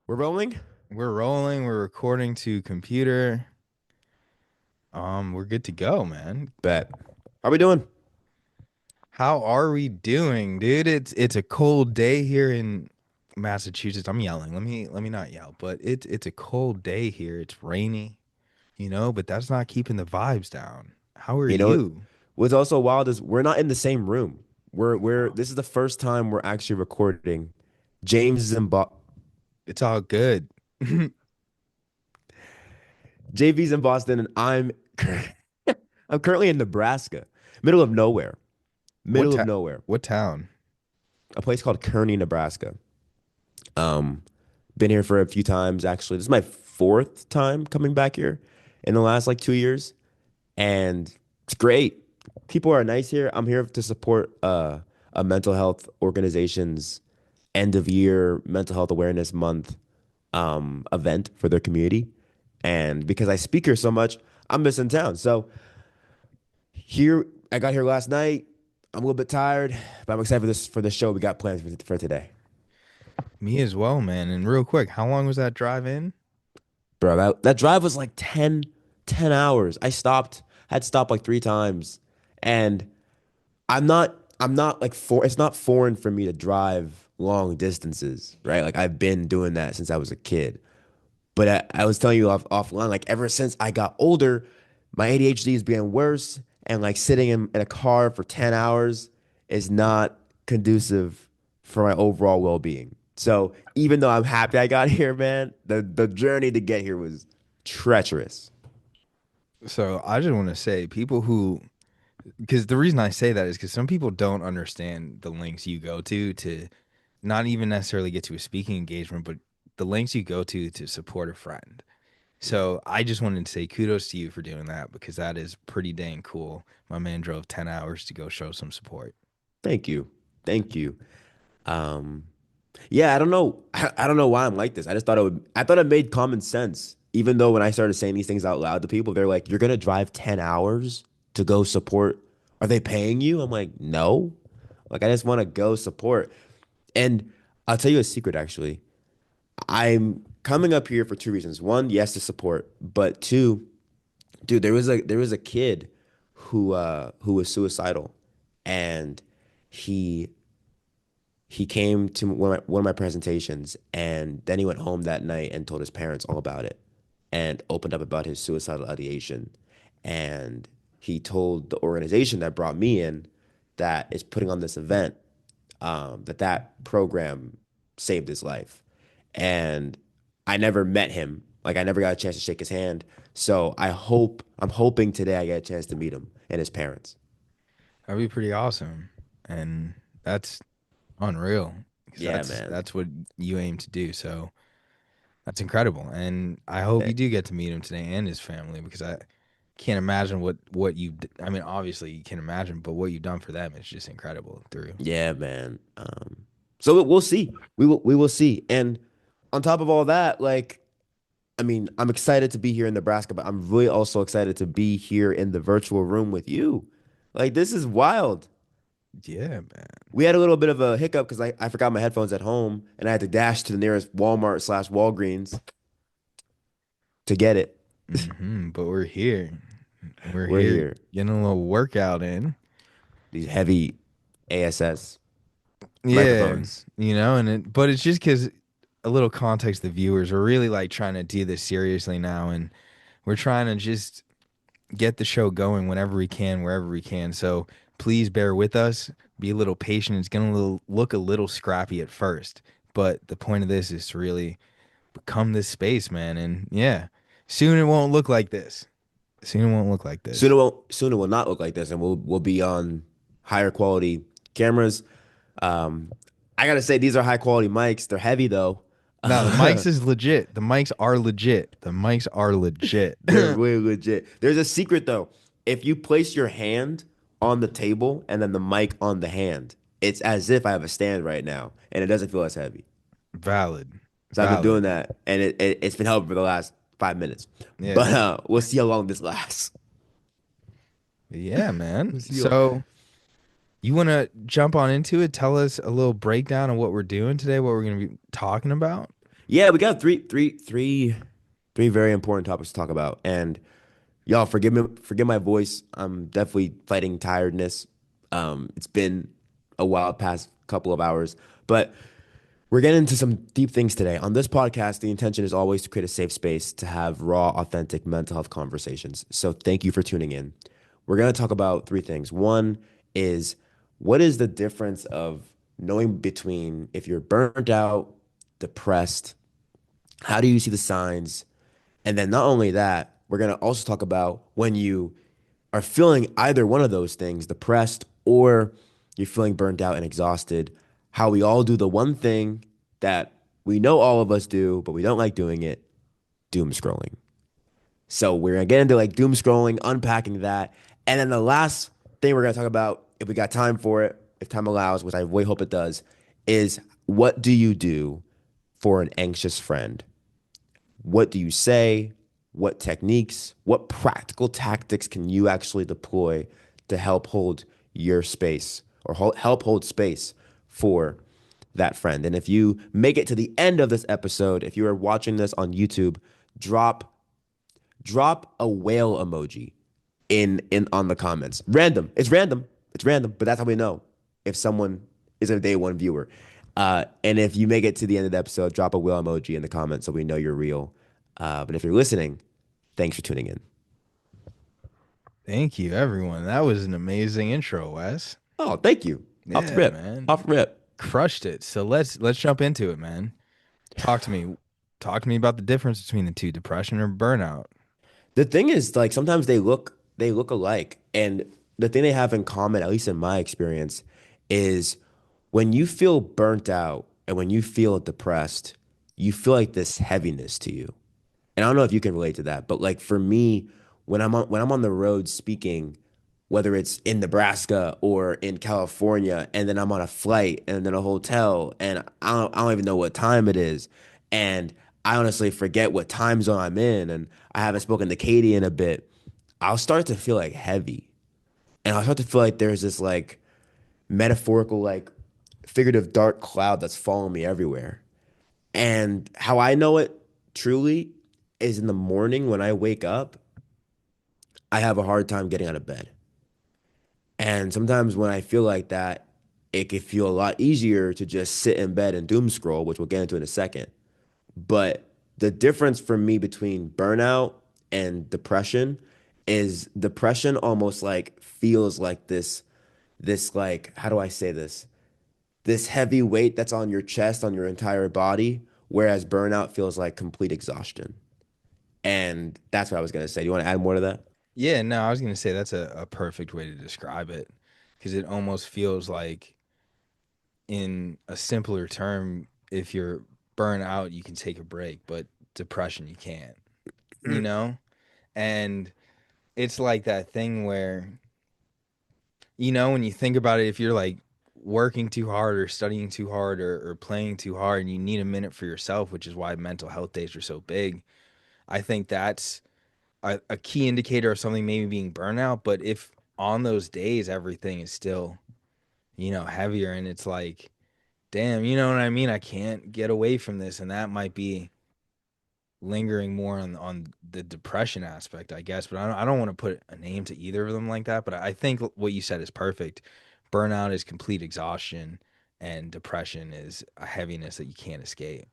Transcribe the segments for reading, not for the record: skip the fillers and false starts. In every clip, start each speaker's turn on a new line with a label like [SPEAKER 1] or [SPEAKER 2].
[SPEAKER 1] We're rolling?
[SPEAKER 2] We're rolling. We're recording to computer. We're good to go, man.
[SPEAKER 1] Bet. How we doing?
[SPEAKER 2] How are we doing, dude? It's a cold day here in Massachusetts. I'm yelling. Let me not yell, but it's a cold day here. It's rainy, but that's not keeping the vibes down. How are
[SPEAKER 1] You know,
[SPEAKER 2] you?
[SPEAKER 1] what's also wild is we're not in the same room. We're this is the first time we're actually recording. James is in Bo
[SPEAKER 2] It's all good.
[SPEAKER 1] JV's in Boston and I'm currently in Nebraska. Middle of nowhere.
[SPEAKER 2] What
[SPEAKER 1] Middle of
[SPEAKER 2] ta
[SPEAKER 1] nowhere.
[SPEAKER 2] what town?
[SPEAKER 1] A place called Kearney, Nebraska. Um, been here for a few times actually. This is my fourth time coming back here in the last like 2 years. And it's great. People are nice here. I'm here to support a mental health organization's end of year mental health awareness month event for their community. And because I speak here so much, I'm missing town. So here, I got here last night. I'm a little bit tired, but I'm excited for this show we got planned for today.
[SPEAKER 2] Me as well, man. And real quick, how long was that drive in?
[SPEAKER 1] Bro, that drive was like 10 hours. Had stopped like three times. And I'm not like it's not foreign for me to drive long distances, right? Like I've been doing that since I was a kid. But I was telling you offline, like ever since I got older, my ADHD is getting worse. And like sitting in a car for 10 hours is not conducive for my overall well-being. So even though I'm happy I got here, man, the journey to get here was treacherous.
[SPEAKER 2] So I just want to say, people who because the reason I say that is because some people don't understand the links you go to not even necessarily get to a speaking engagement, but the links you go to support a friend. So I just wanted to say kudos to you for doing that because that is pretty dang cool. My man drove 10 hours to go show some support.
[SPEAKER 1] Thank you. Thank you. Um, Yeah, I don't know. I don't know why I'm like this. I thought it made common sense. Even though when I started saying these things out loud to people, they're like, "You're gonna drive 10 hours to go support. Are they paying you?" I'm like, "No." Like I just want to go support. And I'll tell you a secret actually. I'm coming up here for two reasons. One, yes, to support, but two, dude, there was a kid who was suicidal and he he came to one of my presentations and then he went home that night and told his parents all about it and opened up about his suicidal ideation. And he told the organization that brought me in that is putting on this event, that program saved his life. And I never met him. Like I never got a chance to shake his hand. So I'm hoping today I get a chance to meet him and his parents.
[SPEAKER 2] That'd be pretty awesome. And that's unreal because
[SPEAKER 1] Yeah,
[SPEAKER 2] that's
[SPEAKER 1] man.
[SPEAKER 2] that's what you aim to do. So that's incredible. And I hope you do get to meet him today and his family because I can't imagine what I mean, obviously you can imagine, but what you've done for them is just incredible through.
[SPEAKER 1] Yeah, man. So we'll see. We will see. And on top of all that, like, I mean, I'm excited to be here in Nebraska, but I'm really also excited to be here in the virtual room with you. Like, this is wild.
[SPEAKER 2] Yeah, man.
[SPEAKER 1] We had a little bit of a hiccup because I forgot my headphones at home and I had to dash to the nearest Walmart slash Walgreens to get it.
[SPEAKER 2] But we're here. We're
[SPEAKER 1] We're
[SPEAKER 2] here
[SPEAKER 1] here.
[SPEAKER 2] getting a little workout in.
[SPEAKER 1] These heavy ASS
[SPEAKER 2] Yeah,
[SPEAKER 1] microphones.
[SPEAKER 2] but it's just because a little context, the viewers are really like trying to do this seriously now, and we're trying to just get the show going whenever we can, wherever we can. So please bear with us. Be a little patient. It's gonna look a little scrappy at first, but the point of this is to really become this space, man. And yeah, soon it won't look like this. Soon it won't look like this.
[SPEAKER 1] Soon it will not look like this, and we'll be on higher quality cameras. Um, I gotta say these are high quality mics. They're heavy though.
[SPEAKER 2] No, the mics is legit. The mics are legit. The mics are legit.
[SPEAKER 1] They're really legit. There's a secret though. If you place your hand on the table and then the mic on the hand, it's as if I have a stand right now, and it doesn't feel as heavy.
[SPEAKER 2] Valid.
[SPEAKER 1] So I've been doing
[SPEAKER 2] Valid.
[SPEAKER 1] that, and it's been helping for the last 5 minutes.
[SPEAKER 2] Yeah.
[SPEAKER 1] But we'll see how long this lasts.
[SPEAKER 2] Yeah,
[SPEAKER 1] We'll
[SPEAKER 2] man.
[SPEAKER 1] see how,
[SPEAKER 2] So you want to jump on into it? Tell us a little breakdown of what we're doing today, what we're going to be talking about?
[SPEAKER 1] Yeah, we got three very important topics to talk about. And y'all, forgive my voice. I'm definitely fighting tiredness. It's been a wild past couple of hours, but we're getting into some deep things today. On this podcast, the intention is always to create a safe space to have raw, authentic mental health conversations. So thank you for tuning in. We're going to talk about three things. One is what is the difference of knowing between if you're burnt out, depressed, how do you see the signs? And then not only that, we're going to also talk about when you are feeling either one of those things, depressed or you're feeling burnt out and exhausted, how we all do the one thing that we know all of us do, but we don't like doing it, doom scrolling. So we're gonna get into like doom scrolling, unpacking that. And then the last thing we're gonna talk about, if we got time for it, if time allows, which I way hope it does, is what do you do for an anxious friend? What do you say? What techniques, what practical tactics can you actually deploy to help hold your space or help hold space for that friend? And if you make it to the end of this episode, if you are watching this on YouTube, drop drop a whale emoji in on the comments. Random. It's random. It's random, but that's how we know if someone is a day one viewer. And if you make it to the end of the episode, drop a whale emoji in the comments so we know you're real. But if you're listening, thanks for tuning in.
[SPEAKER 2] Thank you, everyone. That was an amazing intro, Wes.
[SPEAKER 1] Oh, thank you. Off the
[SPEAKER 2] Yeah,
[SPEAKER 1] rip.
[SPEAKER 2] man.
[SPEAKER 1] Off the rip.
[SPEAKER 2] Crushed it. So let's jump into it, man. Talk to me. Talk to me about the difference between the two, depression or burnout.
[SPEAKER 1] The thing is, like sometimes they look alike, and the thing they have in common, at least in my experience, is when you feel burnt out and when you feel depressed, you feel like this heaviness to you. And I don't know if you can relate to that, but like for me, when I'm on the road speaking, whether it's in Nebraska or in California, and then I'm on a flight and then a hotel, and I don't even know what time it is, and I honestly forget what time zone I'm in, and I haven't spoken to Katie in a bit. I'll start to feel like heavy, and I'll start to feel like there's this like metaphorical, like figurative dark cloud that's following me everywhere. And how I know it truly is in the morning when I wake up, I have a hard time getting out of bed. And sometimes when I feel like that, it can feel a lot easier to just sit in bed and doom scroll, which we'll get into in a second. But the difference for me between burnout and depression is depression almost like feels like this like how do I say this? This heavy weight that's on your chest, on your entire body, whereas burnout feels like complete exhaustion. And that's what I was gonna say. Do you want to add more to that?
[SPEAKER 2] Yeah, no, I was gonna say that's a perfect way to describe it because it almost feels like, in a simpler term, if you're burnt out, you can take a break, but depression, you can't, you know? And it's like that thing where, when you think about it, if you're like working too hard or studying too hard or playing too hard and you need a minute for yourself, which is why mental health days are so big, I think that's a key indicator of something maybe being burnout. But if on those days everything is still, heavier and it's like, damn, you know what I mean? I can't get away from this. And that might be lingering more on the depression aspect, I guess. But I don't want to put a name to either of them like that. But I think what you said is perfect. Burnout is complete exhaustion, and depression is a heaviness that you can't escape.
[SPEAKER 1] And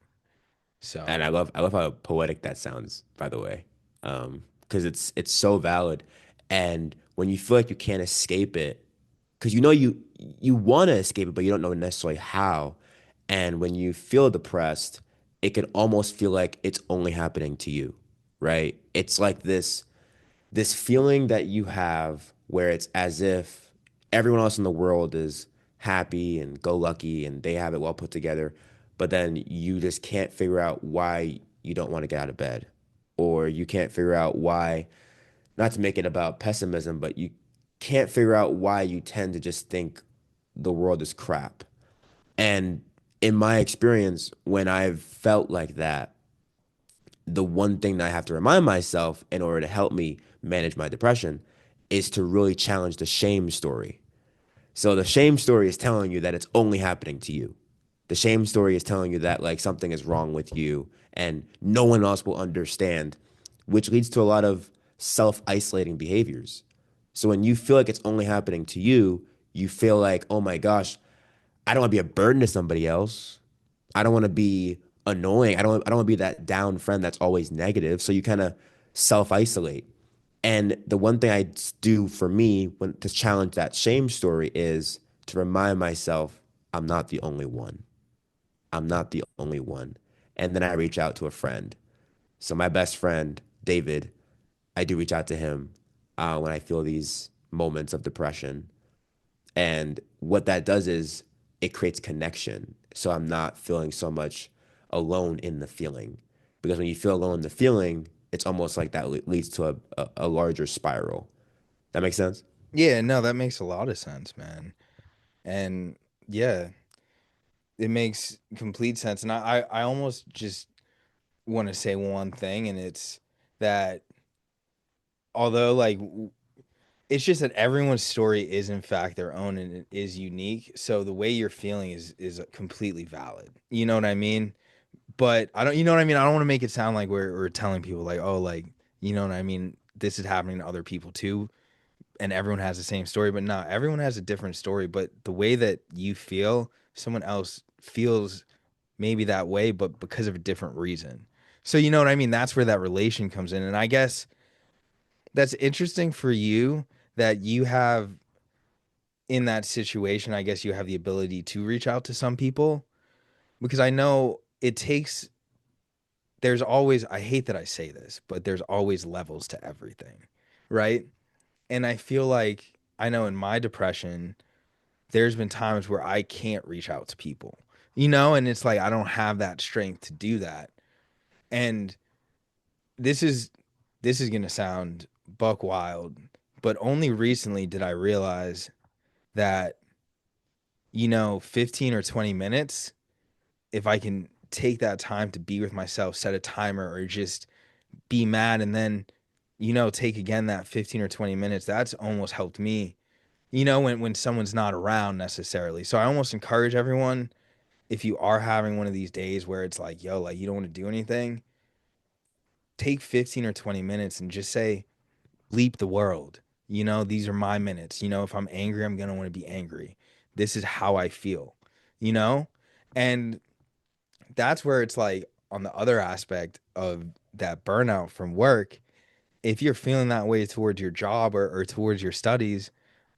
[SPEAKER 2] So,
[SPEAKER 1] I love how poetic that sounds, by the way. Because it's so valid. And when you feel like you can't escape it, because you want to escape it, but you don't know necessarily how. And when you feel depressed, it can almost feel like it's only happening to you, right? It's like this feeling that you have where it's as if everyone else in the world is happy and go lucky and they have it well put together, but then you just can't figure out why you don't want to get out of bed, or you can't figure out why, not to make it about pessimism, but you can't figure out why you tend to just think the world is crap. And in my experience, when I've felt like that, the one thing that I have to remind myself in order to help me manage my depression is to really challenge the shame story. So the shame story is telling you that it's only happening to you. The shame story is telling you that like something is wrong with you and no one else will understand, which leads to a lot of self-isolating behaviors. So when you feel like it's only happening to you, you feel like, oh my gosh, I don't want to be a burden to somebody else. I don't want to be annoying. I don't want to be that down friend that's always negative. So you kind of self-isolate. And the one thing I do for me when to challenge that shame story is to remind myself I'm not the only one. I'm not the only one. And then I reach out to a friend. So my best friend, David, I do reach out to him when I feel these moments of depression. And what that does is it creates connection. So I'm not feeling so much alone in the feeling. Because when you feel alone in the feeling, it's almost like that leads to a larger spiral. That makes sense?
[SPEAKER 2] Yeah, no, that makes a lot of sense, man. And yeah, it makes complete sense. And I almost just want to say one thing, and it's that although like it's just that everyone's story is in fact their own and it is unique. So the way you're feeling is completely valid. You know what I mean? But I don't, you know what I mean? I don't want to make it sound like we're telling people like, oh, like, you know what I mean? This is happening to other people too, and everyone has the same story. But no, everyone has a different story. But the way that you feel, someone else feels maybe that way, but because of a different reason. So you know what I mean? That's where that relation comes in. And I guess that's interesting for you that you have in that situation, I guess you have the ability to reach out to some people because I know it takes, there's always, I hate that I say this, but there's always levels to everything, right? And I feel like I know in my depression, there's been times where I can't reach out to people, you know, and it's like I don't have that strength to do that. And this is this is gonna sound buck wild, but only recently did I realize that, you know, 15 or 20 minutes, if I can take that time to be with myself, set a timer, or just be mad and then, you know, take again that 15 or 20 minutes, that's almost helped me, you know, when someone's not around necessarily. So I almost encourage everyone, if you are having one of these days where it's like, yo, like you don't want to do anything, take 15 or 20 minutes and just say, leap the world. You know, these are my minutes. You know, if I'm angry, I'm going to want to be angry. This is how I feel, you know? And that's where it's like on the other aspect of that burnout from work, if you're feeling that way towards your job or towards your studies,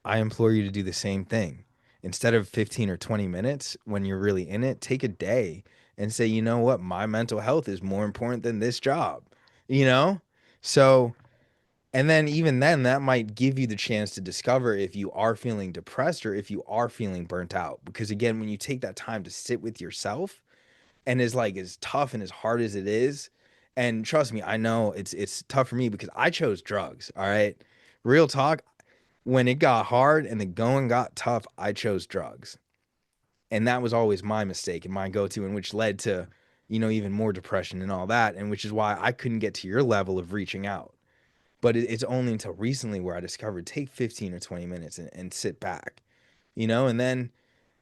[SPEAKER 2] I implore you to do the same thing. Instead of 15 or 20 minutes when you're really in it, take a day and say, you know what, my mental health is more important than this job, you know? So, and then even then, that might give you the chance to discover if you are feeling depressed or if you are feeling burnt out. Because again, when you take that time to sit with yourself, and is like as tough and as hard as it is, and trust me, I know it's tough for me because I chose drugs. All right, real talk. When it got hard and the going got tough, I chose drugs, and that was always my mistake and my go-to, and which led to, you know, even more depression and all that, and which is why I couldn't get to your level of reaching out. But it's only until recently where I discovered take 15 or 20 minutes and sit back, you know, and then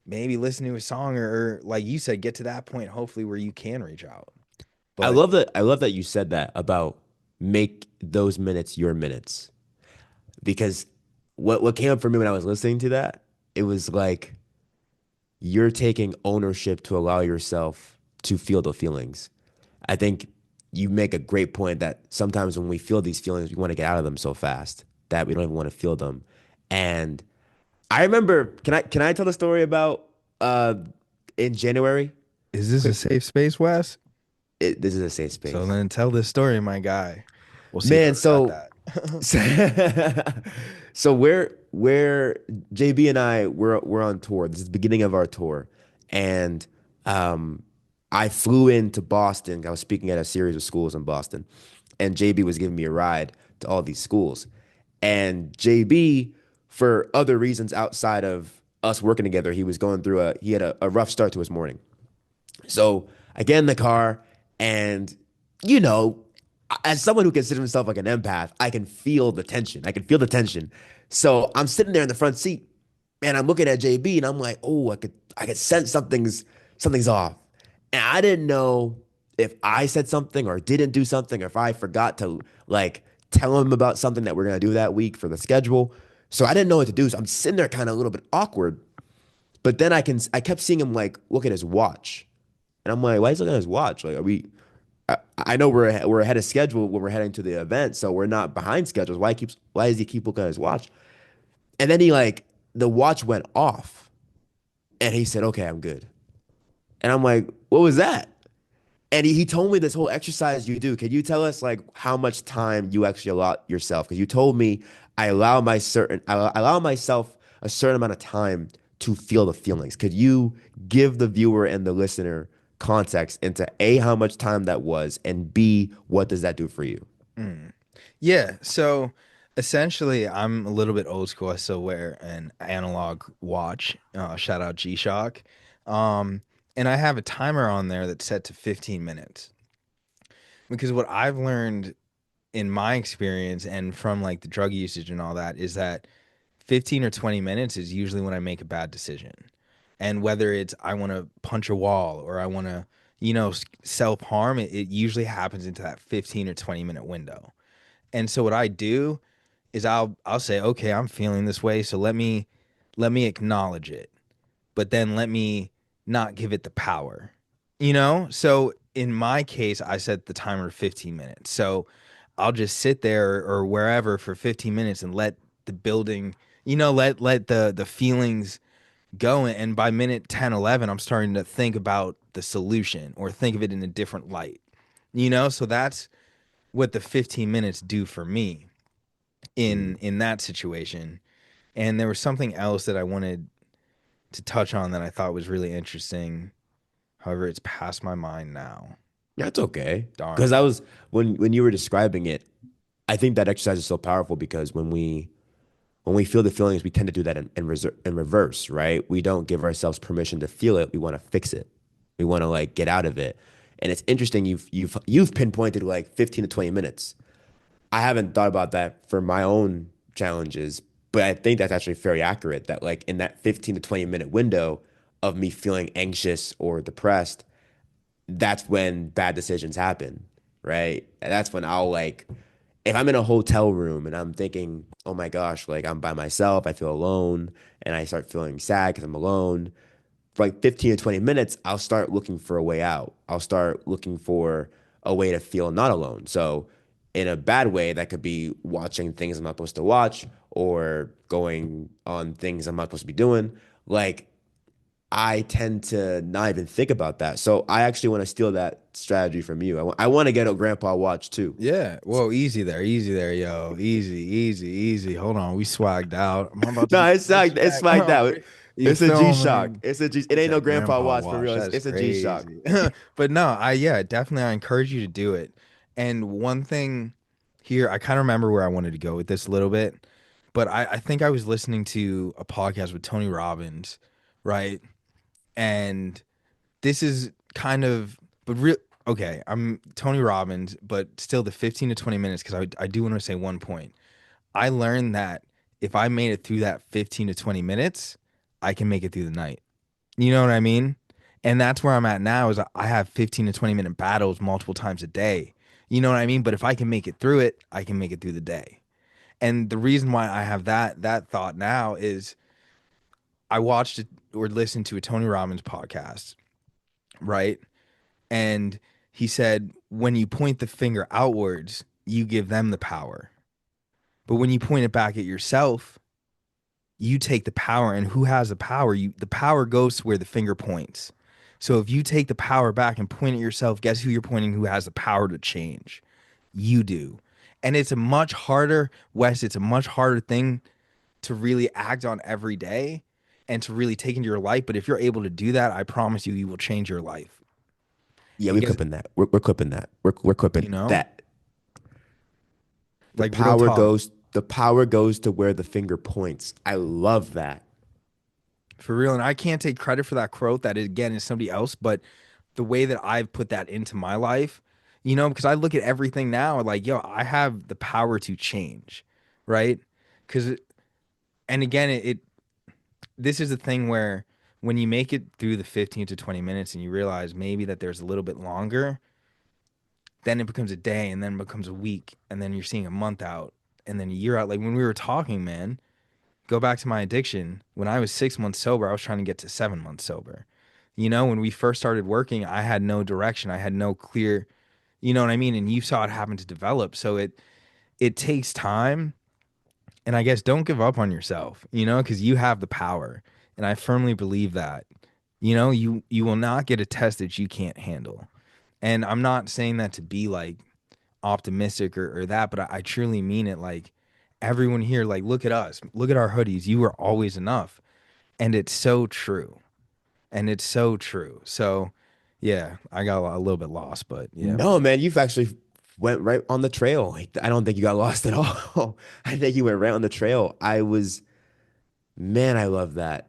[SPEAKER 2] maybe listen to a song or like you said, get to that point hopefully where you can reach out.
[SPEAKER 1] I
[SPEAKER 2] But
[SPEAKER 1] love that. I love that you said that about make those minutes your minutes because what came up for me when I was listening to that, it was like you're taking ownership to allow yourself to feel the feelings. I think you make a great point that sometimes when we feel these feelings, we want to get out of them so fast that we don't even want to feel them. And I remember, can I tell the story about uh in January?
[SPEAKER 2] is this a
[SPEAKER 1] Quick,
[SPEAKER 2] safe space, Wes?
[SPEAKER 1] this is a safe
[SPEAKER 2] So
[SPEAKER 1] space.
[SPEAKER 2] then tell this story, my guy. We'll see if I
[SPEAKER 1] Man,
[SPEAKER 2] got
[SPEAKER 1] so
[SPEAKER 2] that.
[SPEAKER 1] so, so we're JB and I we're on tour. This is the beginning of our tour, and um, I flew into Boston. I was speaking at a series of schools in Boston, and JB was giving me a ride to all these schools. And JB, for other reasons outside of us working together, he had a rough start to his morning. So I get in the car, and you know, as someone who considers himself like an empath, I can feel the tension. I can feel the tension. So I'm sitting there in the front seat, and I'm looking at JB, and I'm like, oh, I could sense something's. something's off. And I didn't know if I said something or didn't do something, or if I forgot to like tell him about something that we're gonna do that week for the schedule. So I didn't know what to do. So I'm sitting there kind of a little bit awkward. But then I kept seeing him like look at his watch. And I'm like, why is he looking at his watch? Like, are we I know we're ahead of schedule when we're heading to the event, so we're not behind schedules. Why does he keep looking at his watch? And then he like the watch went off and he said, okay, I'm good. And I'm like, what was that? And he told me this whole exercise you do. Can you tell us like how much time you actually allot yourself? Because you told me I allow myself a certain amount of time to feel the feelings. Could you give the viewer and the listener context into A, how much time that was, and B, what does that do for you?
[SPEAKER 2] Mm. Yeah, so essentially, I'm a little bit old school. I still wear an analog watch. Shout out G-Shock. Um, and I have a timer on there that's set to 15 minutes. Because what I've learned in my experience and from like the drug usage and all that is that 15 or 20 minutes is usually when I make a bad decision. And whether it's I want to punch a wall or I want to, self harm, it usually happens into that 15 or 20-minute window. And so what I do is I'll say, okay, I'm feeling this way, so let me acknowledge it, but then let me not give it the power. So in my case, I set the timer 15 minutes. So I'll just sit there or wherever for 15 minutes and let the building, let the feelings go. And by minute 10, 11, I'm starting to think about the solution or think of it in a different light. So that's what the 15 minutes do for me
[SPEAKER 1] Mm.
[SPEAKER 2] in that situation. And there was something else that I wanted to touch on that I thought was really interesting. However, it's past my mind now.
[SPEAKER 1] That's okay. Because
[SPEAKER 2] Darn.
[SPEAKER 1] I was when you were describing it, I think that exercise is so powerful because when we feel the feelings, we tend to do that in reverse, right? We don't give ourselves permission to feel it. We want to fix it. We want to like get out of it. And it's interesting you've pinpointed like 15 to 20 minutes. I haven't thought about that for my own challenges, but I think that's actually very accurate that like in that 15 to 20-minute window of me feeling anxious or depressed, that's when bad decisions happen, right? And that's when I'll like, if I'm in a hotel room and I'm thinking, oh my gosh, like I'm by myself, I feel alone, and I start feeling sad because I'm alone, for like 15 to 20 minutes, I'll start looking for a way out. I'll start looking for a way to feel not alone. So, in a bad way, that could be watching things I'm not supposed to watch or going on things I'm not supposed to be doing. Like, I tend to not even think about that. So I actually want to steal that strategy from you. I want to get a grandpa watch too.
[SPEAKER 2] Yeah. Whoa, easy there, yo. Easy, easy, easy. Hold on. We swagged out. I'm about to
[SPEAKER 1] No,
[SPEAKER 2] give you
[SPEAKER 1] it's
[SPEAKER 2] some
[SPEAKER 1] not. It's
[SPEAKER 2] respect.
[SPEAKER 1] like that.
[SPEAKER 2] You
[SPEAKER 1] It's a G
[SPEAKER 2] feel
[SPEAKER 1] Shock.
[SPEAKER 2] me?
[SPEAKER 1] It's a G. It
[SPEAKER 2] He
[SPEAKER 1] ain't no
[SPEAKER 2] said
[SPEAKER 1] grandpa
[SPEAKER 2] grandpa
[SPEAKER 1] watch for
[SPEAKER 2] wash.
[SPEAKER 1] real.
[SPEAKER 2] That's
[SPEAKER 1] It's a G Shock.
[SPEAKER 2] crazy. But no, yeah, definitely I encourage you to do it. And one thing here, I kind of remember where I wanted to go with this a little bit, but I think I was listening to a podcast with Tony Robbins, right? And this is kind of, but real, okay, I'm Tony Robbins, but still the 15 to 20 minutes, because I do want to say one point. I learned that if I made it through that 15 to 20 minutes, I can make it through the night. You know what I mean? And that's where I'm at now is I have 15 to 20-minute battles multiple times a day. You know what I mean? But if I can make it through it, I can make it through the day. And the reason why I have that thought now is I watched it or listened to a Tony Robbins podcast, right? And he said when you point the finger outwards, you give them the power. But when you point it back at yourself, you take the power. And who has the power? The power goes to where the finger points. So if you take the power back and point at yourself, guess who you're pointing who has the power to change? You do. And it's a much harder, Wes, it's a much harder thing to really act on every day and to really take into your life. But if you're able to do that, I promise you, you will change your life.
[SPEAKER 1] Yeah, we're
[SPEAKER 2] Because,
[SPEAKER 1] clipping that. We're clipping that. We're clipping
[SPEAKER 2] you know,
[SPEAKER 1] that.
[SPEAKER 2] like real talk.
[SPEAKER 1] The power goes to where the finger points. I love that.
[SPEAKER 2] For real. And I can't take credit for that quote. That again is somebody else, but the way that I've put that into my life, because I look at everything now like, yo, I have the power to change, right? Because, and again, this is the thing where when you make it through the 15 to 20 minutes and you realize maybe that there's a little bit longer, then it becomes a day and then it becomes a week and then you're seeing a month out and then a year out. Like when we were talking, man, go back to my addiction. When I was 6 months sober, I was trying to get to 7 months sober. When we first started working, I had no direction. I had no clear, you know what I mean? And you saw it happen to develop. So it takes time. And I guess don't give up on yourself, because you have the power. And I firmly believe that. You will not get a test that you can't handle. And I'm not saying that to be like optimistic or that, but I truly mean it. Like everyone here, like look at us, look at our hoodies. You are always enough. And it's so true. And it's so true. So yeah, I got a little bit lost, but yeah.
[SPEAKER 1] No, man, you've actually went right on the trail. Like, I don't think you got lost at all. I think you went right on the trail. Man, I love that.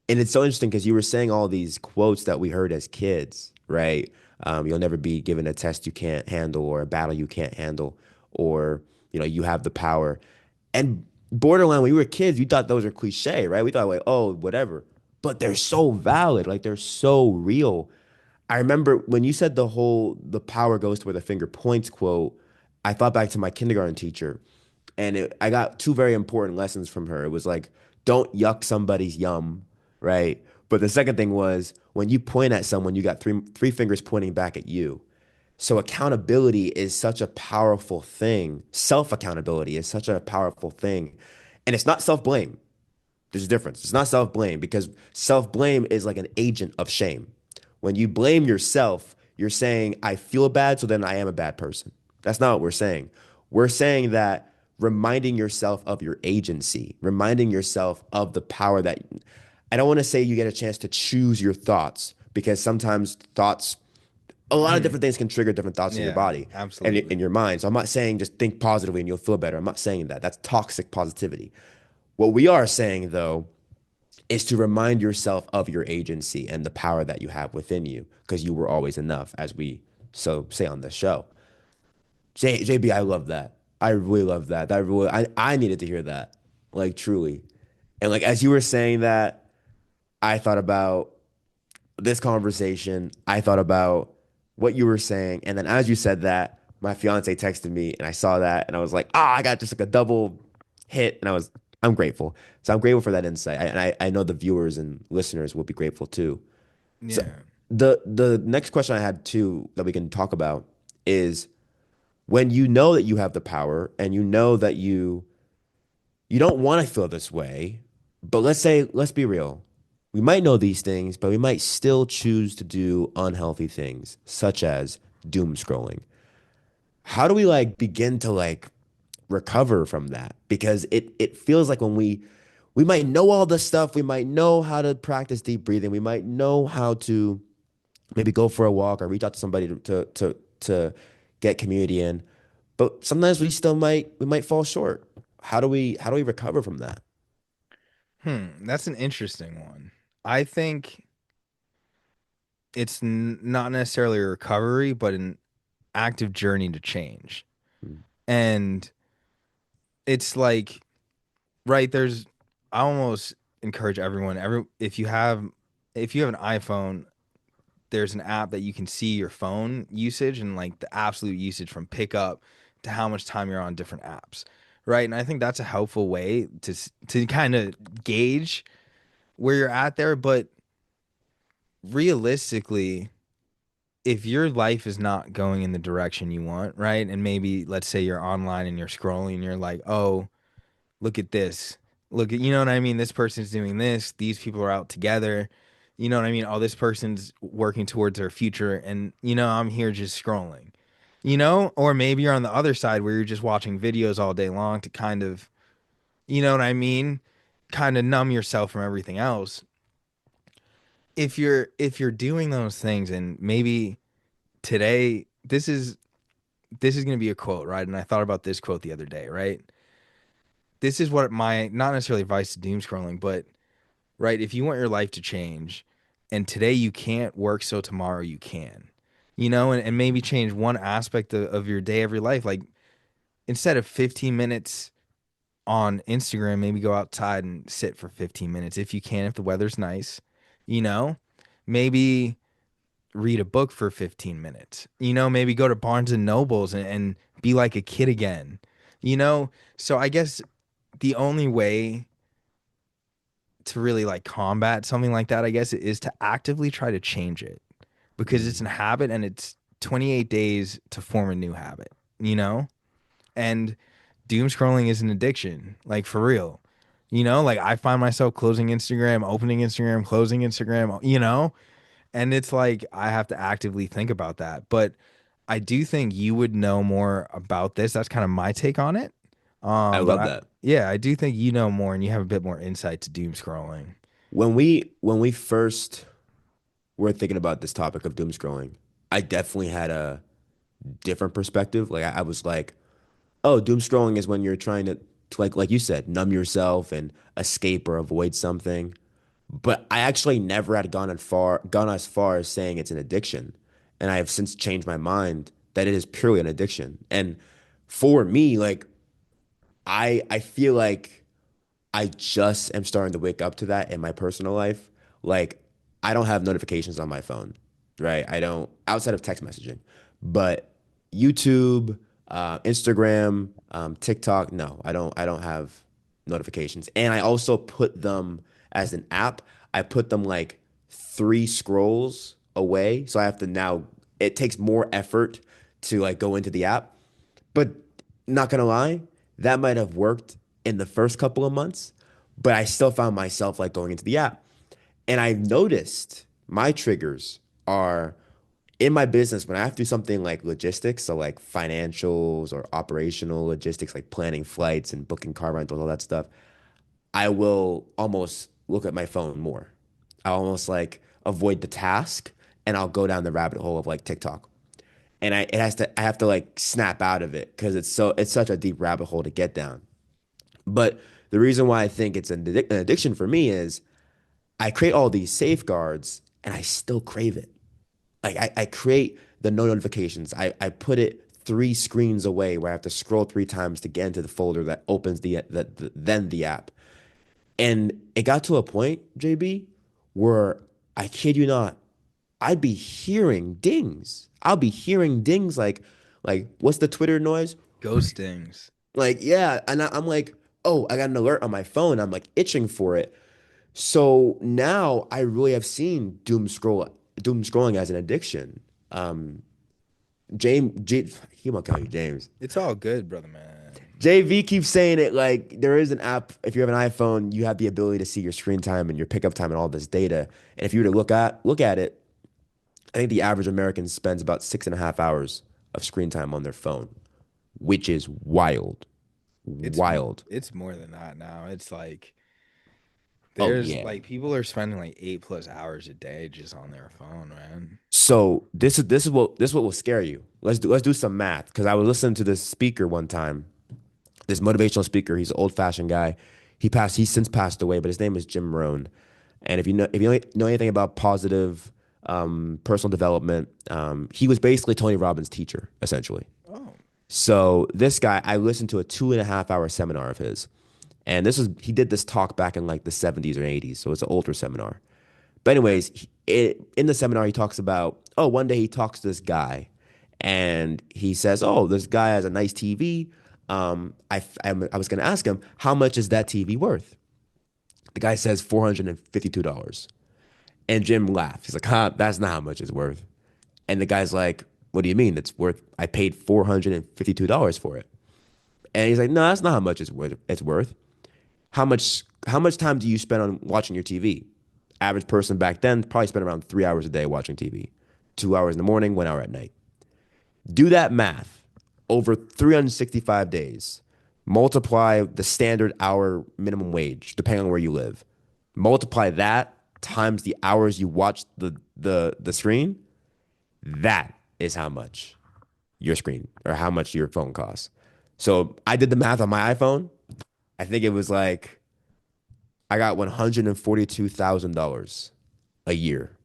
[SPEAKER 1] And it's so interesting because you were saying all these quotes that we heard as kids, right? You'll never be given a test you can't handle or a battle you can't handle, or, you have the power. And borderline, when we were kids, you thought those were cliche, right? We thought like, oh, whatever. But they're so valid, like they're so real. I remember when you said the power goes to where the finger points quote, I thought back to my kindergarten teacher, and I got two very important lessons from her. It was like, don't yuck somebody's yum, right? But the second thing was when you point at someone, you got three fingers pointing back at you. So accountability is such a powerful thing. Self accountability is such a powerful thing. And it's not self blame. There's a difference. It's not self blame because self blame is like an agent of shame. When you blame yourself, you're saying, I feel bad, so then I am a bad person. That's not what we're saying. We're saying that reminding yourself of your agency, reminding yourself of the power that I don't want to say you get a chance to choose your thoughts because sometimes thoughts, a lot of different things can trigger different thoughts in your
[SPEAKER 2] Yeah,
[SPEAKER 1] body and in
[SPEAKER 2] absolutely.
[SPEAKER 1] your mind. So I'm not saying just think positively and you'll feel better. I'm not saying that. That's toxic positivity. What we are saying, though, is to remind yourself of your agency and the power that you have within you because you were always enough, as we so say on the show. JB, I love that. I really love that. I needed to hear that, like truly. And like as you were saying that, I thought about this conversation. I thought about what you were saying, and then as you said that, my fiance texted me, and I saw that, and I was like, I got just like a double hit, and I'm grateful. So I'm grateful for that insight, and I know the viewers and listeners will be grateful too. So
[SPEAKER 2] Yeah.
[SPEAKER 1] the next question I had too that we can talk about is when you know that you have the power and you know that you don't want to feel this way, but let's be real. We might know these things, but we might still choose to do unhealthy things, such as doom scrolling. How do we like begin to like recover from that? Because it feels like when we might know all this stuff, we might know how to practice deep breathing, we might know how to maybe go for a walk or reach out to somebody to get community in. But sometimes we might fall short. How do we recover from that?
[SPEAKER 2] That's an interesting one. I think it's not necessarily a recovery, but an active journey to change.
[SPEAKER 1] Mm,
[SPEAKER 2] And it's like, right, I almost encourage everyone, if you have an iPhone, there's an app that you can see your phone usage and like the absolute usage from pickup to how much time you're on different apps. Right. And I think that's a helpful way to kind of gauge where you're at there. But realistically, if your life is not going in the direction you want, right? And maybe let's say you're online and you're scrolling and you're like, oh, look at this. Look at, you know what I mean? This person's doing this. These people are out together. You know what I mean? Oh, this person's working towards their future. And, I'm here just scrolling, or maybe you're on the other side where you're just watching videos all day long to kind of, you know what I mean? Kind of numb yourself from everything else. If you're doing those things and maybe today this is going to be a quote, right? And I thought about this quote the other day, right? This is what my not necessarily advice to doom scrolling, but right, if you want your life to change and today you can't work so tomorrow you can. And maybe change one aspect of your day, every life. Like instead of 15 minutes on Instagram, maybe go outside and sit for 15 minutes if you can, if the weather's nice. you know? Maybe read a book for 15 minutes. Maybe go to Barnes and Nobles and be like a kid again. You know? So I guess the only way to really like combat something like that, I guess, is to actively try to change it because it's
[SPEAKER 1] Mm.
[SPEAKER 2] a habit and it's 28 days to form a new habit, you know? And doom scrolling is an addiction, like for real. Like I find myself closing Instagram, opening Instagram, closing Instagram, and it's like I have to actively think about that. But I do think you would know more about this. That's kind of my take on it.
[SPEAKER 1] I
[SPEAKER 2] But
[SPEAKER 1] love that.
[SPEAKER 2] yeah, I do think you know more and you have a bit more insight to doom scrolling.
[SPEAKER 1] When we first were thinking about this topic of doom scrolling, I definitely had a different perspective. Like I was like, oh, doom scrolling is when you're trying to like you said, numb yourself and escape or avoid something. But I actually never had gone as far as saying it's an addiction. And I have since changed my mind that it is purely an addiction. And for me, like I feel like I just am starting to wake up to that in my personal life. Like, I don't have notifications on my phone, right? I don't, outside of text messaging, but YouTube, Instagram, TikTok, no, I don't have notifications. And I also put them as an app. I put them like three scrolls away. So I have to now, it takes more effort to like go into the app. But not gonna lie, that might have worked in the first couple of months, but I still found myself like going into the app. And I noticed my triggers are in my business when I have to do something like logistics, so like financials or operational logistics, like planning flights and booking car rentals, all that stuff. I will almost look at my phone more. I almost like avoid the task and I'll go down the rabbit hole of like TikTok and I have to like snap out of it because it's such a deep rabbit hole to get down. But the reason why I think it's an addiction for me is I create all these safeguards and I still crave it. Like I create the no notifications. I put it three screens away where I have to scroll three times to get into the folder that opens then the app. And it got to a point, JB, where I kid you not, I'd be hearing dings. I'll be hearing dings like what's the Twitter noise?
[SPEAKER 2] Ghostings.
[SPEAKER 1] Like yeah, and I'm like, oh, I got an alert on my phone. I'm like itching for it. So now I really have seen doom scrolling as an addiction. Um, he won't call you James.
[SPEAKER 2] It's all good, brother man.
[SPEAKER 1] JV keeps saying it like there is an app. If you have an iPhone, you have the ability to see your screen time and your pickup time and all this data. And if you were to look at it, I think the average American spends about 6.5 hours of screen time on their phone, which is wild.
[SPEAKER 2] It's
[SPEAKER 1] Wild.
[SPEAKER 2] it's more than that now. It's like
[SPEAKER 1] Oh
[SPEAKER 2] there's
[SPEAKER 1] yeah.
[SPEAKER 2] like people are spending like 8+ hours a day just on their phone, man.
[SPEAKER 1] So this is what will scare you. Let's do some math because I was listening to this speaker one time, this motivational speaker. He's an old fashioned guy. He's since passed away, but his name is Jim Rohn. And if you know anything about positive personal development, he was basically Tony Robbins' teacher essentially.
[SPEAKER 2] Oh,
[SPEAKER 1] So this guy, I listened to a 2.5 hour seminar of his, and he did this talk back in like the 70s or 80s, so it's an older seminar. But anyways, in the seminar, he talks about, oh, one day he talks to this guy, and he says, oh, this guy has a nice TV. I was going to ask him, how much is that TV worth? The guy says $452. And Jim laughs. He's like, huh, that's not how much it's worth. And the guy's like, what do you mean? I paid $452 for it. And he's like, no, that's not how much it's worth. How much time do you spend on watching your TV? Average person back then probably spent around 3 hours a day watching TV. 2 hours in the morning, 1 hour at night. Do that math over 365 days. Multiply the standard hour minimum wage, depending on where you live. Multiply that times the hours you watch the screen. That is how much your screen or how much your phone costs. So I did the math on my iPhone. I think it was like I got $142,000 a year.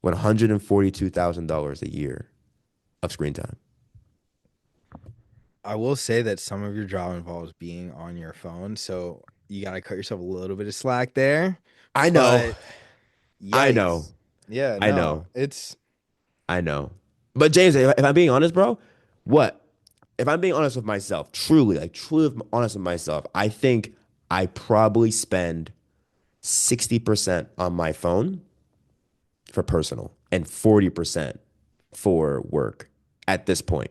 [SPEAKER 1] $142,000 a year of screen time.
[SPEAKER 2] I will say that some of your job involves being on your phone, so you gotta cut yourself a little bit of slack there.
[SPEAKER 1] I know.
[SPEAKER 2] But
[SPEAKER 1] I know.
[SPEAKER 2] yikes. Yeah,
[SPEAKER 1] I
[SPEAKER 2] no.
[SPEAKER 1] know.
[SPEAKER 2] It's
[SPEAKER 1] I know. But James, if I'm being honest, bro, what? If I'm being honest with myself, truly, like truly honest with myself, I think I probably spend 60% on my phone for personal and 40% for work at this point.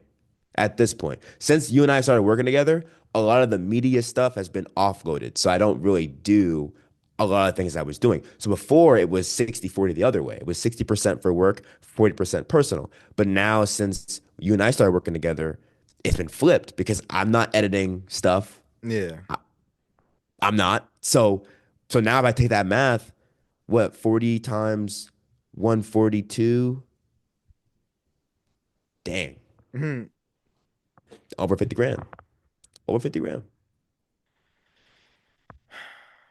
[SPEAKER 1] At this point, since you and I started working together, a lot of the media stuff has been offloaded. So I don't really do a lot of things I was doing. So before it was 60-40 the other way. It was 60% for work, 40% personal. But now since you and I started working together, it's been flipped because I'm not editing stuff.
[SPEAKER 2] yeah.
[SPEAKER 1] I'm not. So now if I take that math, what, 40 times 142? Dang,
[SPEAKER 2] Mhm.
[SPEAKER 1] over 50 grand. Over 50 grand.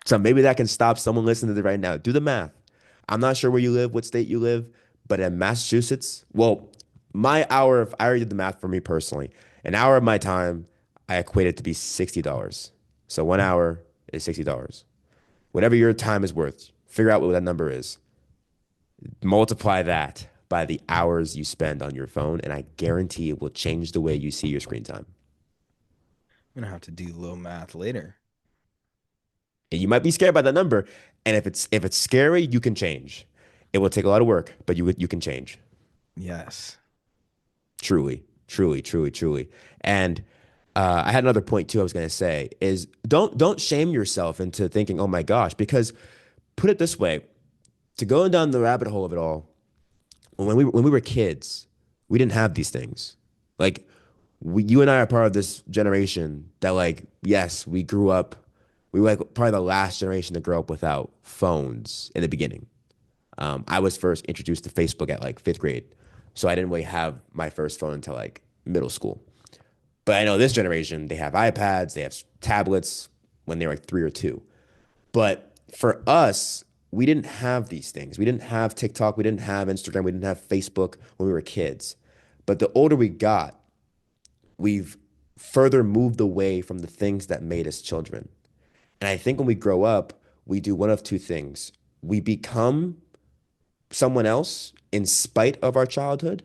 [SPEAKER 1] So maybe that can stop someone listening to this right now. Do the math. I'm not sure where you live, what state you live, but in Massachusetts, well, my hour of, I already did the math for me personally. An hour of my time, I equate it to be $60. So 1 hour is $60. Whatever your time is worth, figure out what that number is. Multiply that by the hours you spend on your phone, and I guarantee it will change the way you see your screen time.
[SPEAKER 2] I'm gonna have to do a little math later.
[SPEAKER 1] And you might be scared by that number. And if it's scary, you can change. It will take a lot of work, but you can change.
[SPEAKER 2] Yes.
[SPEAKER 1] Truly, truly, truly, truly. And I had another point too. I was going to say is don't shame yourself into thinking, oh my gosh, because put it this way, to go down the rabbit hole of it all. When we were kids, we didn't have these things. Like you and I are part of this generation that like yes, we grew up. We were like probably the last generation to grow up without phones in the beginning. I was first introduced to Facebook at like fifth grade, so I didn't really have my first phone until like middle school. But I know this generation, they have iPads, they have tablets when they're like 3 or 2. But for us, we didn't have these things. We didn't have TikTok, we didn't have Instagram, we didn't have Facebook when we were kids. But the older we got, we've further moved away from the things that made us children. And I think when we grow up, we do one of two things. We become someone else in spite of our childhood.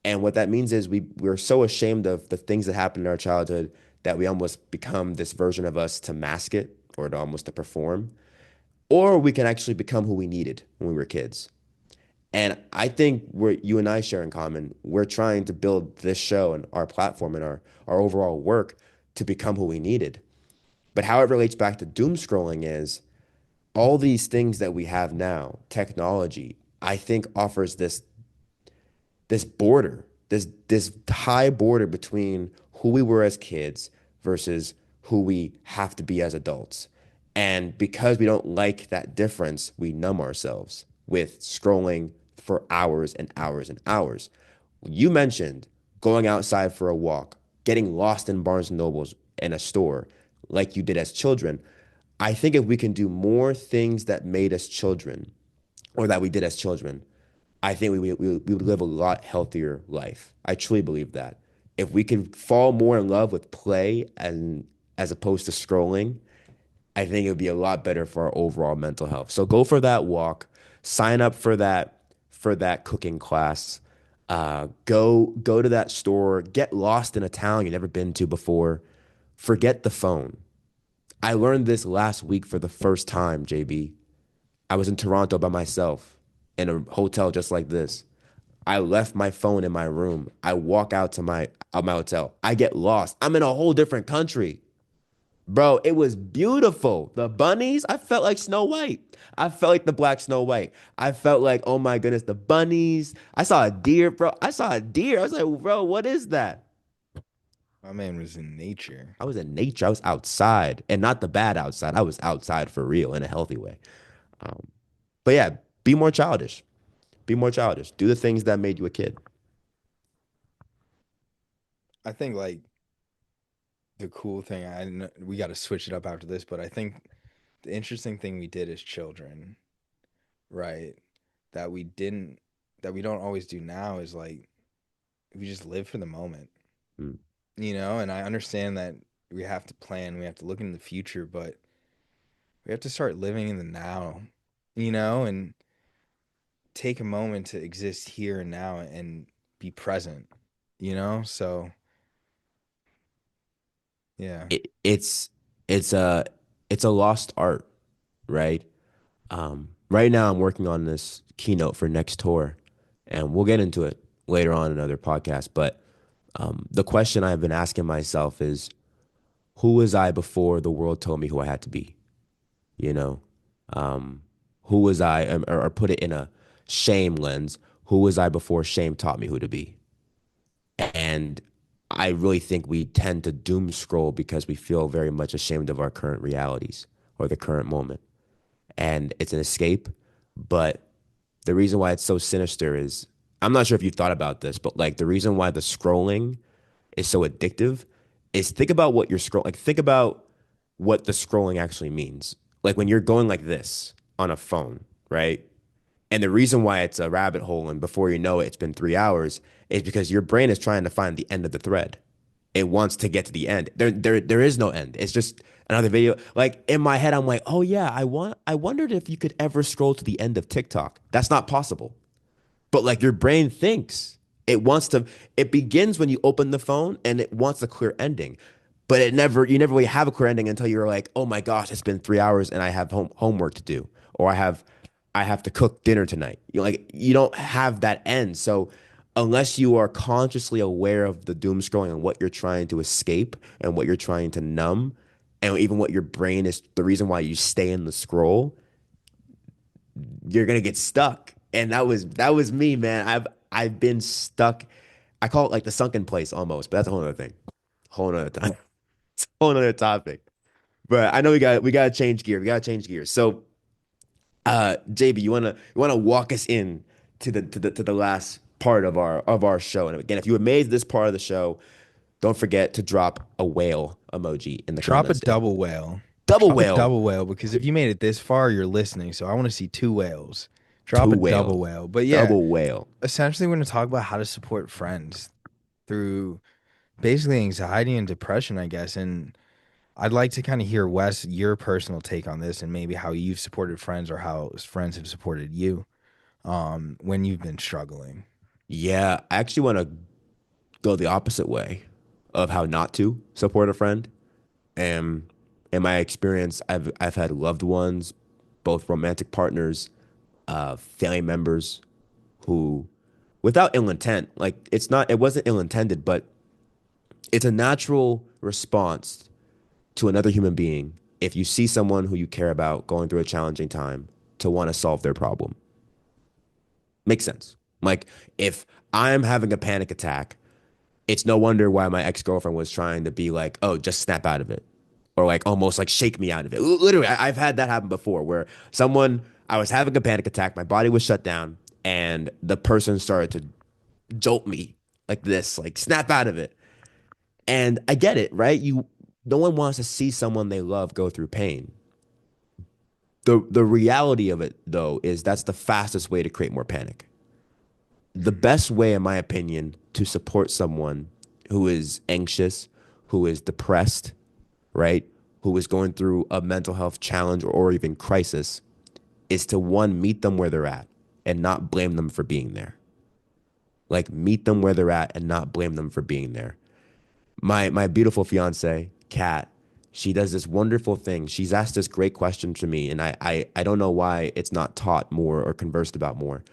[SPEAKER 1] And what that means is we're so ashamed of the things that happened in our childhood that we almost become this version of us to mask it or to almost to perform. Or we can actually become who we needed when we were kids. And I think what you and I share in common, we're trying to build this show and our platform and our overall work to become who we needed. But how it relates back to doom scrolling is all these things that we have now, technology, I think offers this border, this high border between who we were as kids versus who we have to be as adults. And because we don't like that difference, we numb ourselves with scrolling for hours and hours and hours. You mentioned going outside for a walk, getting lost in Barnes and Nobles in a store like you did as children. I think if we can do more things that made us children or that we did as children, I think we would live a lot healthier life. I truly believe that. If we can fall more in love with play and as opposed to scrolling, I think it would be a lot better for our overall mental health. So go for that walk, sign up for that cooking class. Go to that store, get lost in a town you've never been to before. Forget the phone. I learned this last week for the first time, JB. I was in Toronto by myself in a hotel just like this. I left my phone in my room. I walk out to my hotel. I get lost. I'm in a whole different country. Bro, it was beautiful. The bunnies, I felt like Snow White. I felt like the black Snow White. I felt like, oh my goodness, the bunnies. I saw a deer, bro. I saw a deer. I was like, bro, what is that?
[SPEAKER 2] My man was in nature.
[SPEAKER 1] I was in nature. I was outside and not the bad outside. I was outside for real in a healthy way. Um, but yeah, be more childish. Be more childish. Do the things that made you a kid.
[SPEAKER 2] I think like the cool thing, I know we got to switch it up after this, but I think the interesting thing we did as children, right? That we didn't, that we don't always do now is like we just live for the moment,
[SPEAKER 1] Mm.
[SPEAKER 2] And I understand that we have to plan, we have to look in the future, but we have to start living in the now. and take a moment to exist here and now and be present. So, yeah.
[SPEAKER 1] It's it's a it's a lost art, right? Right now I'm working on this keynote for next tour, and we'll get into it later on in another podcast. But the question I've been asking myself is, who was I before the world told me who I had to be? You know, um, who was I, or put it in a shame lens, who was I before shame taught me who to be? And I really think we tend to doom scroll because we feel very much ashamed of our current realities or the current moment. And it's an escape. But the reason why it's so sinister is, I'm not sure if you've thought about this, but like the reason why the scrolling is so addictive is, think about what you're scrolling, like think about what the scrolling actually means. Like when you're going like this on a phone, right? And the reason why it's a rabbit hole and before you know it, it's been 3 hours is because your brain is trying to find the end of the thread. It wants to get to the end. There is no end. It's just another video. Like in my head, I'm like, oh yeah, I wondered if you could ever scroll to the end of TikTok. That's not possible. But like your brain thinks it wants to, it begins when you open the phone and it wants a clear ending. But you never really have a clear ending until you're like, oh my gosh, it's been 3 hours and I have homework to do, or I have to cook dinner tonight. You don't have that end. So unless you are consciously aware of the doom scrolling and what you're trying to escape and what you're trying to numb, and even what your brain is the reason why you stay in the scroll, you're gonna get stuck. And that was me, man. I've been stuck. I call it like the sunken place almost, but that's a whole other thing. Whole other time. It's a whole other topic. But I know we gotta change gear. We gotta change gears. So JB, you wanna walk us in to the last part of our show. And again, if you have made this part of the show, don't forget to drop a whale emoji in the
[SPEAKER 2] Drop a
[SPEAKER 1] comments.
[SPEAKER 2] double whale.
[SPEAKER 1] Double
[SPEAKER 2] Drop a
[SPEAKER 1] whale,
[SPEAKER 2] double whale because if you made it this far, you're listening. So I want to see two whales. Drop
[SPEAKER 1] two
[SPEAKER 2] a double
[SPEAKER 1] whales,
[SPEAKER 2] whale. But yeah,
[SPEAKER 1] double whale.
[SPEAKER 2] essentially, we're going to talk about how to support friends through basically anxiety and depression, I guess. And I'd like to kind of hear, Wes, your personal take on this and maybe how you've supported friends or how friends have supported you when you've been struggling.
[SPEAKER 1] Yeah, I actually want to go the opposite way of how not to support a friend. And in my experience, I've had loved ones, both romantic partners, family members who, without ill intent, like it wasn't ill intended, but it's a natural response to another human being if you see someone who you care about going through a challenging time to want to solve their problem. Makes sense. Like if I'm having a panic attack, it's no wonder why my ex-girlfriend was trying to be like, oh, just snap out of it. Or like almost like shake me out of it. Literally, I've had that happen before where I was having a panic attack, my body was shut down, and the person started to jolt me like this, like snap out of it. And I get it, right? No one wants to see someone they love go through pain. The reality of it though is that's the fastest way to create more panic. The
[SPEAKER 2] Mhm.
[SPEAKER 1] best way, in my opinion, to support someone who is anxious, who is depressed, right? Who is going through a mental health challenge or even crisis is to, one, meet them where they're at and not blame them for being there. Like meet them where they're at and not blame them for being there. My beautiful fiance, Kat, she does this wonderful thing. She's asked this great question to me, and I don't know why it's not taught more or conversed about more.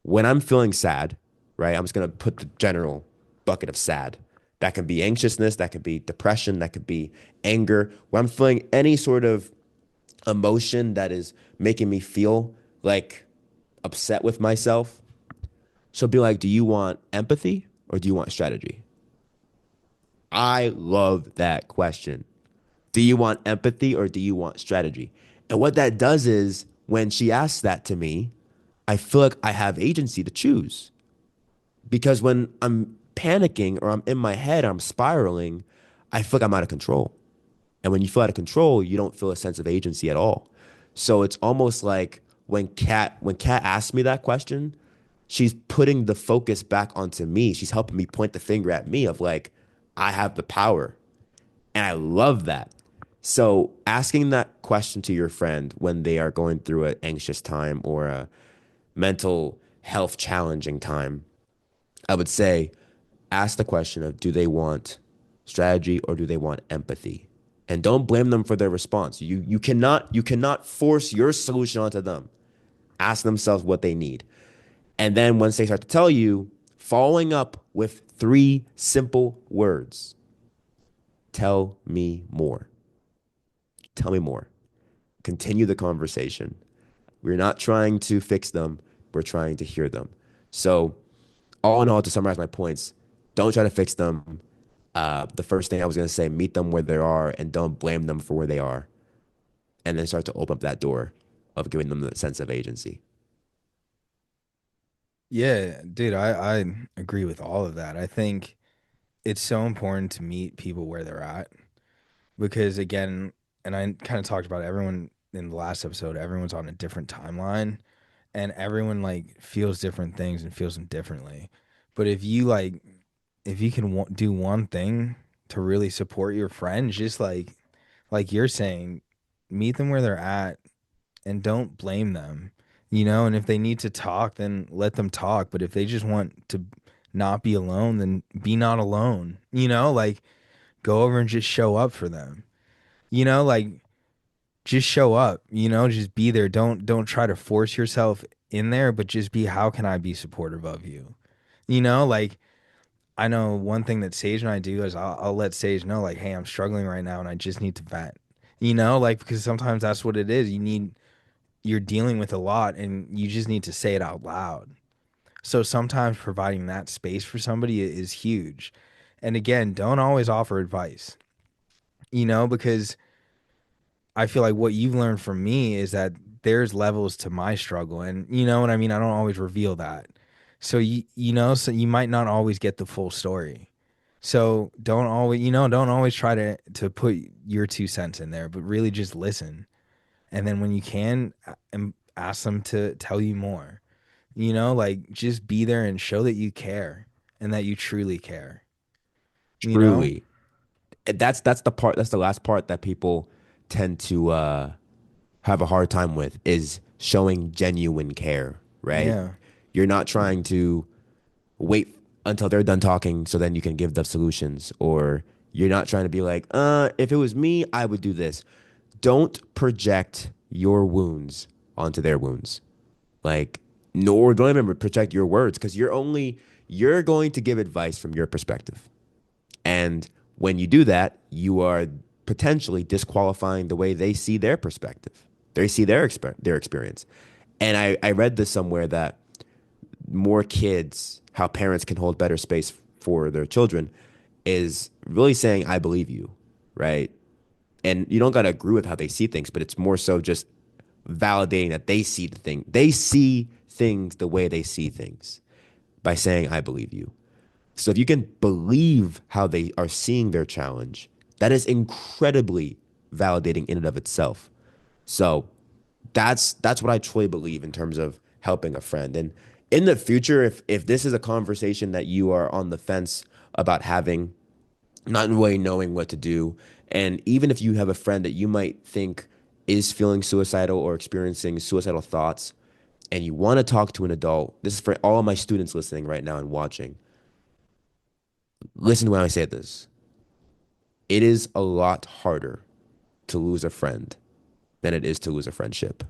[SPEAKER 1] When I'm feeling sad, right? I'm just gonna put the general bucket of sad. That can be anxiousness, that could be depression, that could be anger. When I'm feeling any sort of emotion that is making me feel like upset with myself, she'll be like, do you want empathy or do you want strategy? I love that question. Do you want empathy or do you want strategy? And what that does is when she asks that to me, I feel like I have agency to choose. Because when I'm panicking or I'm in my head, I'm spiraling, I feel like I'm out of control. And when you feel out of control, you don't feel a sense of agency at all. So it's almost like when Kat asked me that question, she's putting the focus back onto me. She's helping me point the finger at me of like, I have the power. And I love that. So asking that question to your friend when they are going through an anxious time or a mental health challenging time, I would say ask the question of do they want strategy or do they want empathy? And don't blame them for their response. You cannot force your solution onto them. Ask themselves what they need. And then once they start to tell you, following up with three simple words. Tell me more. Tell me more. Continue the conversation. We're not trying to fix them, we're trying to hear them. So, all in all, to summarize my points, don't try to fix them. The first thing I was going to say, meet them where they are and don't blame them for where they are. And then start to open up that door of giving them the sense of agency.
[SPEAKER 2] Yeah, dude, I agree with all of that. I think it's so important to meet people where they're at because again, and I kind of talked about everyone in the last episode, everyone's on a different timeline and everyone like feels different things and feels them differently. But if you can do one thing to really support your friends, just like you're saying, meet them where they're at and don't blame them. And if they need to talk, then let them talk. But if they just want to not be alone, then be not alone. Like go over and just show up for them. Like just show up, just be there. Don't try to force yourself in there, but just be how can I be supportive of you? Like I know one thing that Sage and I do is I'll let Sage know like, hey, I'm struggling right now and I just need to vent. Like because sometimes that's what it is. You're dealing with a lot and you just need to say it out loud. So sometimes providing that space for somebody is huge. And again, don't always offer advice, because I feel like what you've learned from me is that there's levels to my struggle. And you know what I mean? I don't always reveal that. So so you might not always get the full story. So don't always try to put your 2 cents in there, but really just listen. And then when you can, ask them to tell you more. Like just be there and show that you care and that you truly care, you know?
[SPEAKER 1] Truly. That's the last part that people tend to have a hard time with is showing genuine care, right?
[SPEAKER 2] Yeah.
[SPEAKER 1] You're not trying to wait until they're done talking so then you can give the solutions, or you're not trying to be like, if it was me, I would do this. Don't project your wounds onto their wounds. Like, nor don't even project your words because you're going to give advice from your perspective. And when you do that, you are potentially disqualifying the way they see their perspective. They see their experience. And I read this somewhere that more kids, how parents can hold better space for their children, is really saying, I believe you, right? And you don't got to agree with how they see things, but it's more so just validating that they see the thing. They see things the way they see things by saying, I believe you. So if you can believe how they are seeing their challenge, that is incredibly validating in and of itself. So that's what I truly believe in terms of helping a friend. And in the future, if this is a conversation that you are on the fence about having, not really knowing what to do, and even if you have a friend that you might think is feeling suicidal or experiencing suicidal thoughts, and you want to talk to an adult, this is for all of my students listening right now and watching. Listen to when I say this. It is a lot harder to lose a friend than it is to lose a friendship.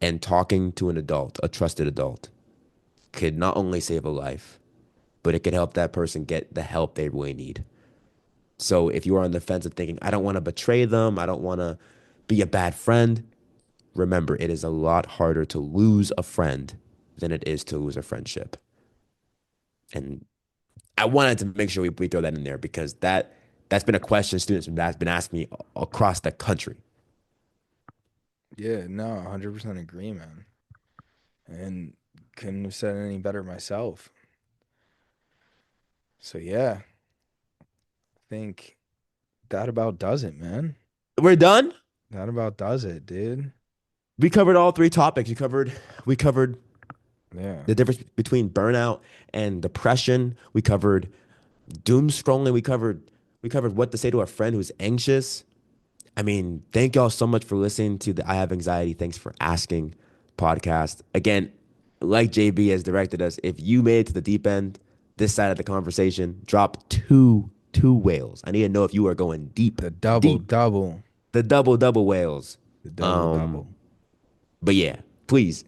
[SPEAKER 1] And talking to an adult, a trusted adult, could not only save a life, but it could help that person get the help they really need. So if you are on the fence of thinking, I don't want to betray them, I don't want to be a bad friend, remember, it is a lot harder to lose a friend than it is to lose a friendship. And I wanted to make sure we throw that in there because that's been a question students have been asking me across the country.
[SPEAKER 2] Yeah, no, 100% agree, man. And couldn't have said it any better myself. So yeah, I think that about does it, man.
[SPEAKER 1] We're done.
[SPEAKER 2] That about does it, dude.
[SPEAKER 1] We covered all three topics. We covered
[SPEAKER 2] Yeah.
[SPEAKER 1] the difference between burnout and depression. We covered doom scrolling. We covered what to say to a friend who's anxious. I mean, thank y'all so much for listening to the I Have Anxiety. Thanks for asking podcast. Again, like JB has directed us, if you made it to the deep end, this side of the conversation, drop two whales. I need to know if you are going deep,
[SPEAKER 2] The double
[SPEAKER 1] deep,
[SPEAKER 2] double,
[SPEAKER 1] the double whales.
[SPEAKER 2] the double
[SPEAKER 1] Um,
[SPEAKER 2] double.
[SPEAKER 1] but yeah, please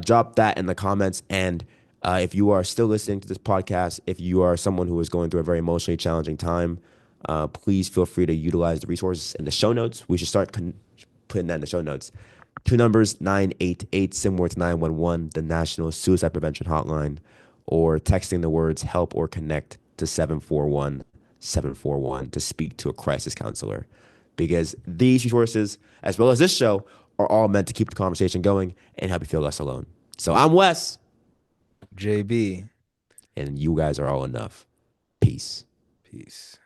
[SPEAKER 1] drop that in the comments. And if you are still listening to this podcast, if you are someone who is going through a very emotionally challenging time, please feel free to utilize the resources in the show notes. We should start putting that in the show notes. Two numbers 988, similar to 911, the National Suicide Prevention Hotline, or texting the words help or connect to 741 to speak to a crisis counselor. Because these resources, as well as this show, are all meant to keep the conversation going and help you feel less alone. So I'm Wes,
[SPEAKER 2] JB.
[SPEAKER 1] and you guys are all enough. Peace.
[SPEAKER 2] Peace.